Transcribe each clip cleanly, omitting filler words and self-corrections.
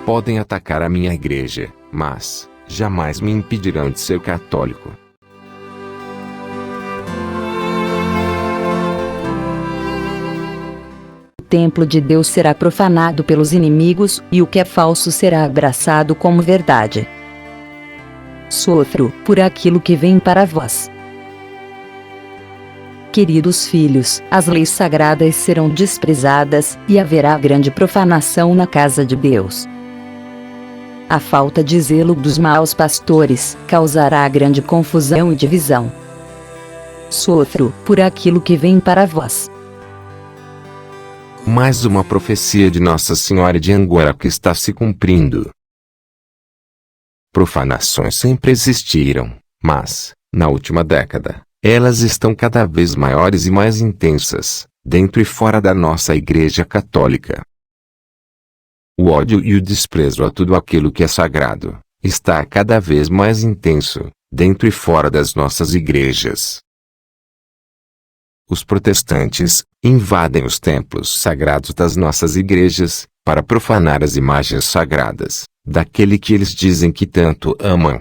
Podem atacar a minha igreja, mas jamais me impedirão de ser católico. O templo de Deus será profanado pelos inimigos, e o que é falso será abraçado como verdade. Sofro por aquilo que vem para vós. Queridos filhos, as leis sagradas serão desprezadas, e haverá grande profanação na casa de Deus. A falta de zelo dos maus pastores causará grande confusão e divisão. Sofro por aquilo que vem para vós. Mais uma profecia de Nossa Senhora de Anguera que está se cumprindo. Profanações sempre existiram, mas, na última década, elas estão cada vez maiores e mais intensas, dentro e fora da nossa Igreja Católica. O ódio e o desprezo a tudo aquilo que é sagrado está cada vez mais intenso, dentro e fora das nossas igrejas. Os protestantes invadem os templos sagrados das nossas igrejas para profanar as imagens sagradas daquele que eles dizem que tanto amam.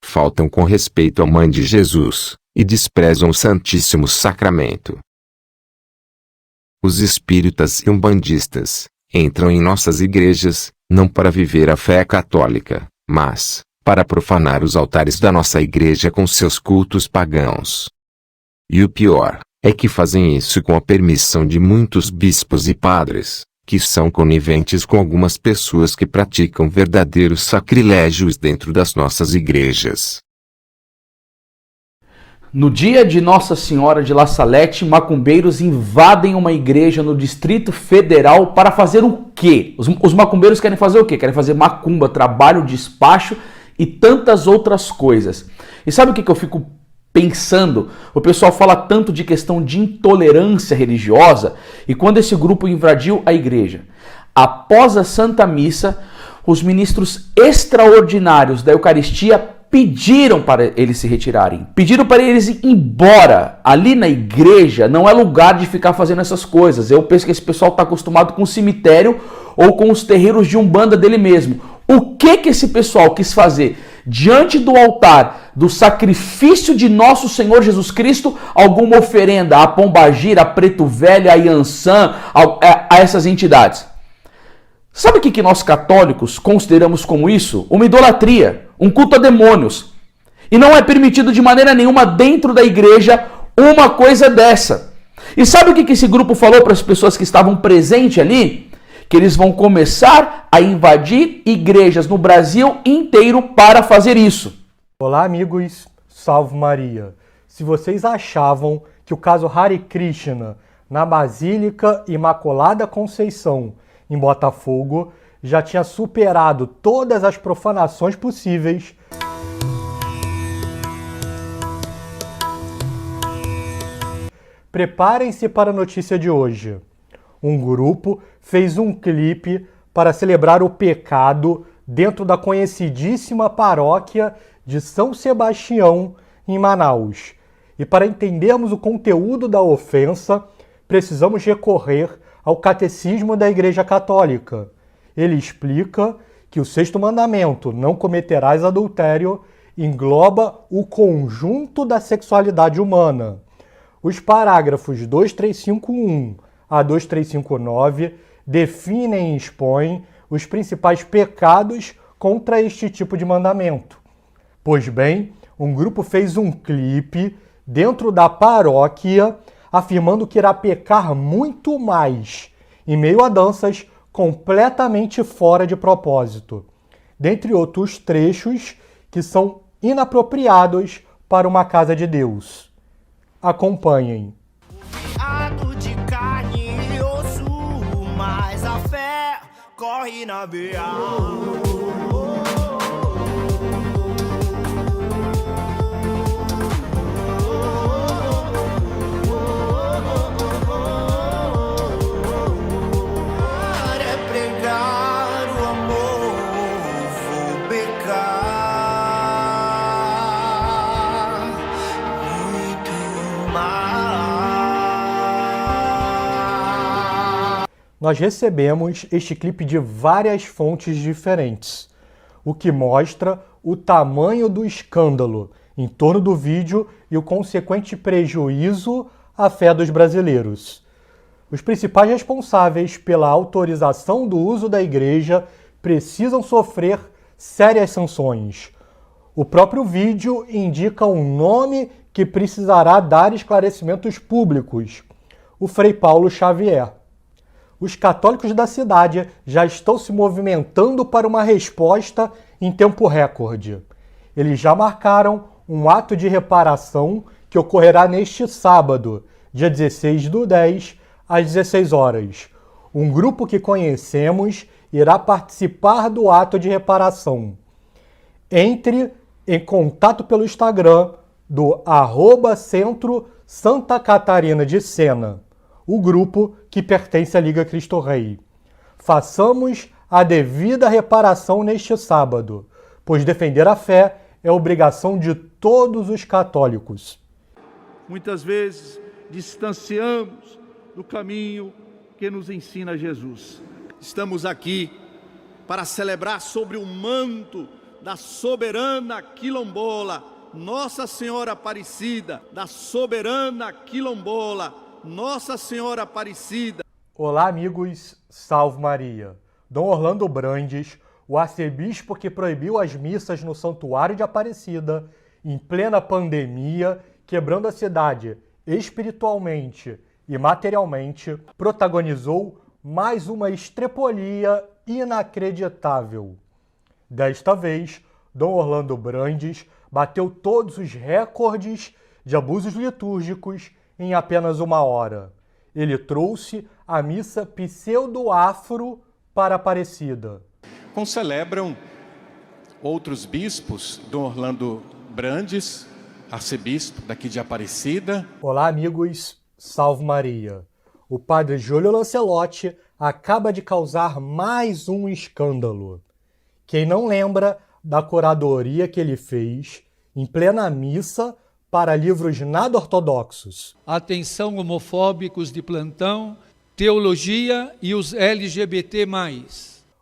Faltam com respeito à Mãe de Jesus e desprezam o Santíssimo Sacramento. Os espíritas e umbandistas entram em nossas igrejas, não para viver a fé católica, mas para profanar os altares da nossa igreja com seus cultos pagãos. E o pior é que fazem isso com a permissão de muitos bispos e padres, que são coniventes com algumas pessoas que praticam verdadeiros sacrilégios dentro das nossas igrejas. No dia de Nossa Senhora de La Salette, macumbeiros invadem uma igreja no Distrito Federal para fazer o quê? Os macumbeiros querem fazer o quê? Querem fazer macumba, trabalho, despacho e tantas outras coisas. E sabe o que eu fico pensando? O pessoal fala tanto de questão de intolerância religiosa, e quando esse grupo invadiu a igreja, após a Santa Missa, os ministros extraordinários da Eucaristia pediram para eles se retirarem, pediram para eles ir embora. Ali na igreja não é lugar de ficar fazendo essas coisas. Eu penso que esse pessoal está acostumado com o cemitério ou com os terreiros de Umbanda dele mesmo. O que esse pessoal quis fazer? Diante do altar do sacrifício de nosso Senhor Jesus Cristo, alguma oferenda a Pombagira, a Preto Velho, a Iansã, a essas entidades. Sabe o que nós católicos consideramos como isso? Uma idolatria, um culto a demônios. E não é permitido de maneira nenhuma dentro da igreja uma coisa dessa. E sabe o que esse grupo falou para as pessoas que estavam presentes ali? Que eles vão começar a invadir igrejas no Brasil inteiro para fazer isso. Olá, amigos, salve Maria. Se vocês achavam que o caso Hare Krishna na Basílica Imaculada Conceição em Botafogo já tinha superado todas as profanações possíveis, preparem-se para a notícia de hoje. Um grupo fez um clipe para celebrar o pecado dentro da conhecidíssima paróquia de São Sebastião, em Manaus. E para entendermos o conteúdo da ofensa, precisamos recorrer ao Catecismo da Igreja Católica. Ele explica que o sexto mandamento, não cometerás adultério, engloba o conjunto da sexualidade humana. Os parágrafos 2351 a 2359 definem e expõem os principais pecados contra este tipo de mandamento. Pois bem, um grupo fez um clipe dentro da paróquia afirmando que irá pecar muito mais, em meio a danças completamente fora de propósito, dentre outros trechos que são inapropriados para uma casa de Deus. Acompanhem. Ato de carne e osso, mas a fé corre na veia. nós recebemos este clipe de várias fontes diferentes, o que mostra o tamanho do escândalo em torno do vídeo e o consequente prejuízo à fé dos brasileiros. Os principais responsáveis pela autorização do uso da igreja precisam sofrer sérias sanções. O próprio vídeo indica um nome que precisará dar esclarecimentos públicos: o Frei Paulo Xavier. Os católicos da cidade já estão se movimentando para uma resposta em tempo recorde. Eles já marcaram um ato de reparação que ocorrerá neste sábado, dia 16/10, às 16 horas. Um grupo que conhecemos irá participar do ato de reparação. Entre em contato pelo Instagram do @Centro Santa Catarina de Sena, o grupo que pertence à Liga Cristo Rei. Façamos a devida reparação neste sábado, pois defender a fé é obrigação de todos os católicos. Muitas vezes distanciamos do caminho que nos ensina Jesus. Estamos aqui para celebrar sobre o manto da soberana quilombola, Nossa Senhora Aparecida, da soberana quilombola, Nossa Senhora Aparecida. Olá, amigos, salve Maria. Dom Orlando Brandes, o arcebispo que proibiu as missas no Santuário de Aparecida, em plena pandemia, quebrando a cidade espiritualmente e materialmente, protagonizou mais uma estrepolia inacreditável. Desta vez, Dom Orlando Brandes bateu todos os recordes de abusos litúrgicos em apenas uma hora. Ele trouxe a missa pseudo-afro para Aparecida. Concelebram outros bispos, Dom Orlando Brandes, arcebispo daqui de Aparecida. Olá, amigos, salve Maria. O padre Júlio Lancelotti acaba de causar mais um escândalo. Quem não lembra da curadoria que ele fez em plena missa para livros nada ortodoxos? Atenção, homofóbicos de plantão, teologia e os LGBT+.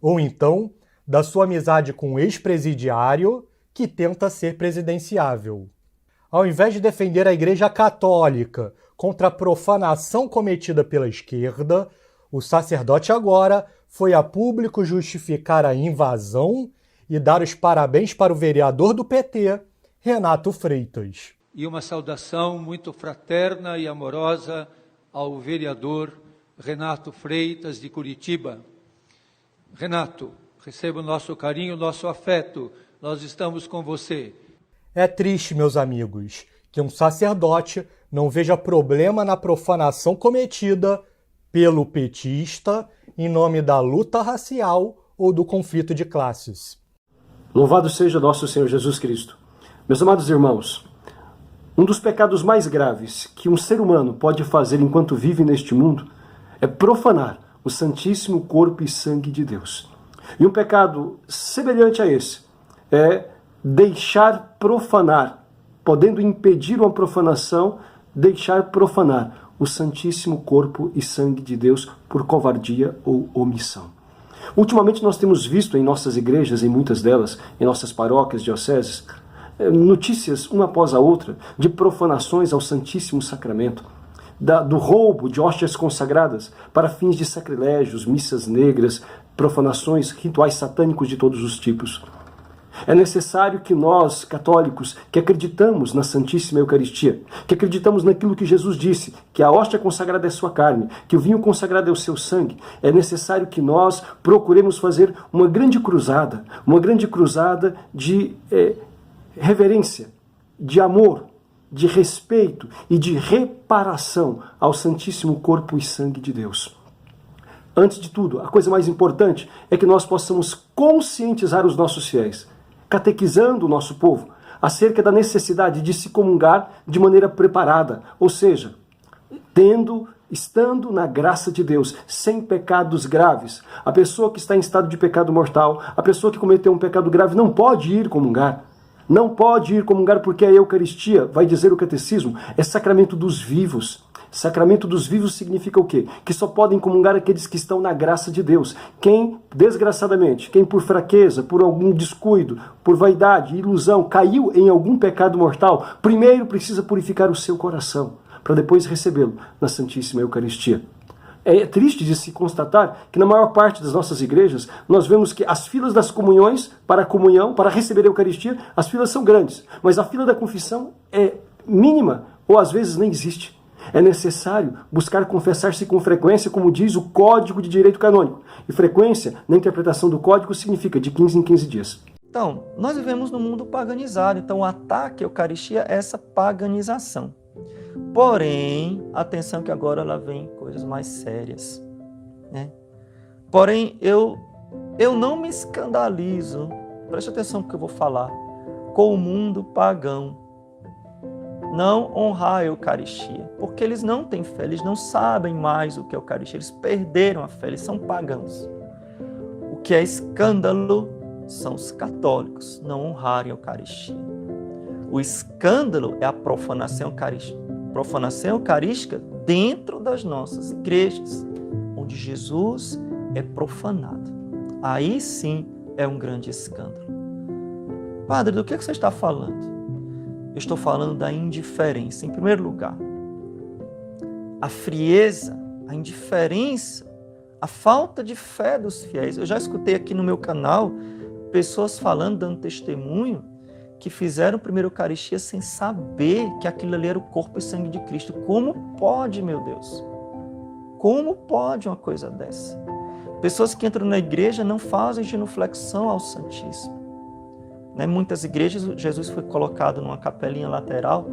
Ou então, da sua amizade com um ex-presidiário que tenta ser presidenciável. Ao invés de defender a Igreja Católica contra a profanação cometida pela esquerda, o sacerdote agora foi a público justificar a invasão e dar os parabéns para o vereador do PT, Renato Freitas. E uma saudação muito fraterna e amorosa ao vereador Renato Freitas, de Curitiba. Renato, receba o nosso carinho, o nosso afeto. Nós estamos com você. É triste, meus amigos, que um sacerdote não veja problema na profanação cometida pelo petista em nome da luta racial ou do conflito de classes. Louvado seja nosso Senhor Jesus Cristo. Meus amados irmãos, um dos pecados mais graves que um ser humano pode fazer enquanto vive neste mundo é profanar o Santíssimo Corpo e Sangue de Deus. E um pecado semelhante a esse é deixar profanar, podendo impedir uma profanação, deixar profanar o Santíssimo Corpo e Sangue de Deus por covardia ou omissão. Ultimamente nós temos visto em nossas igrejas, em muitas delas, em nossas paróquias, dioceses, notícias uma após a outra de profanações ao Santíssimo Sacramento, do roubo de hóstias consagradas para fins de sacrilégios, missas negras, profanações, rituais satânicos de todos os tipos. É necessário que nós, católicos, que acreditamos na Santíssima Eucaristia, que acreditamos naquilo que Jesus disse, que a hóstia consagrada é sua carne, que o vinho consagrado é o seu sangue, é necessário que nós procuremos fazer uma grande cruzada de reverência, de amor, de respeito e de reparação ao Santíssimo Corpo e Sangue de Deus. Antes de tudo, a coisa mais importante é que nós possamos conscientizar os nossos fiéis, catequizando o nosso povo acerca da necessidade de se comungar de maneira preparada, ou seja, estando na graça de Deus, sem pecados graves. A pessoa que está em estado de pecado mortal, a pessoa que cometeu um pecado grave não pode ir comungar. Não pode ir comungar porque a Eucaristia, vai dizer o Catecismo, é sacramento dos vivos, Sacramento dos vivos significa o quê? Que só podem comungar aqueles que estão na graça de Deus. Quem, desgraçadamente, quem por fraqueza, por algum descuido, por vaidade, ilusão, caiu em algum pecado mortal, primeiro precisa purificar o seu coração, para depois recebê-lo na Santíssima Eucaristia. É triste de se constatar que na maior parte das nossas igrejas nós vemos que as filas das comunhões para a comunhão, para receber a Eucaristia, as filas são grandes, mas a fila da confissão é mínima ou às vezes nem existe. É necessário buscar confessar-se com frequência, como diz o Código de Direito Canônico. E frequência, na interpretação do Código, significa de 15 em 15 dias. Então, nós vivemos num mundo paganizado, então o ataque à Eucaristia é essa paganização. Porém, atenção que agora ela vem coisas mais sérias, né? Porém, eu não me escandalizo, preste atenção no que eu vou falar, com o mundo pagão. Não honrar a Eucaristia, porque eles não têm fé, eles não sabem mais o que é a Eucaristia, eles perderam a fé, eles são pagãos. O que é escândalo são os católicos não honrarem a Eucaristia. O escândalo é a profanação eucarística dentro das nossas igrejas, onde Jesus é profanado. Aí sim é um grande escândalo. Padre, do que você está falando? Eu estou falando da indiferença. Em primeiro lugar, a frieza, a indiferença, a falta de fé dos fiéis. Eu já escutei aqui no meu canal pessoas falando, dando testemunho, que fizeram a primeira Eucaristia sem saber que aquilo ali era o corpo e sangue de Cristo. Como pode, meu Deus? Como pode uma coisa dessa? Pessoas que entram na igreja não fazem genuflexão ao Santíssimo. Em muitas igrejas, Jesus foi colocado numa capelinha lateral,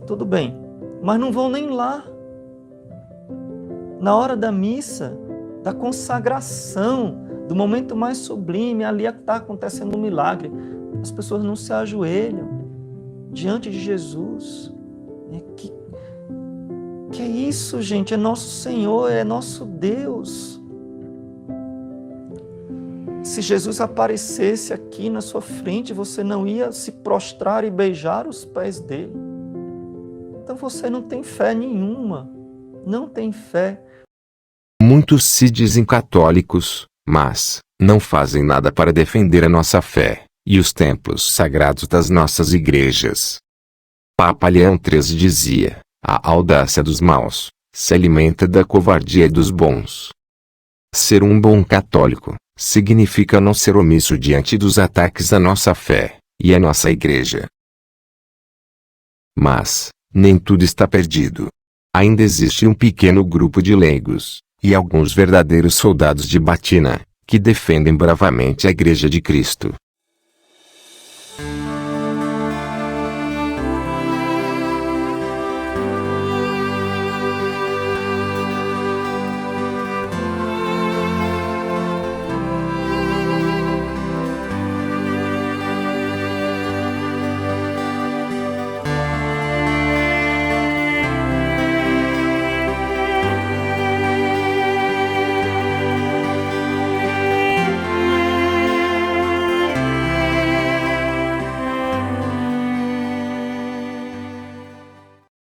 tudo bem, mas não vão nem lá. Na hora da missa, da consagração, do momento mais sublime, ali está acontecendo um milagre. As pessoas não se ajoelham diante de Jesus. Que é isso, gente? É nosso Senhor, é nosso Deus. Se Jesus aparecesse aqui na sua frente, você não ia se prostrar e beijar os pés dele. Então você não tem fé nenhuma. Não tem fé. Muitos se dizem católicos, mas não fazem nada para defender a nossa fé e os templos sagrados das nossas igrejas. Papa Leão XIII dizia: a audácia dos maus se alimenta da covardia dos bons. Ser um bom católico significa não ser omisso diante dos ataques à nossa fé e à nossa igreja. Mas nem tudo está perdido. Ainda existe um pequeno grupo de leigos e alguns verdadeiros soldados de batina que defendem bravamente a Igreja de Cristo.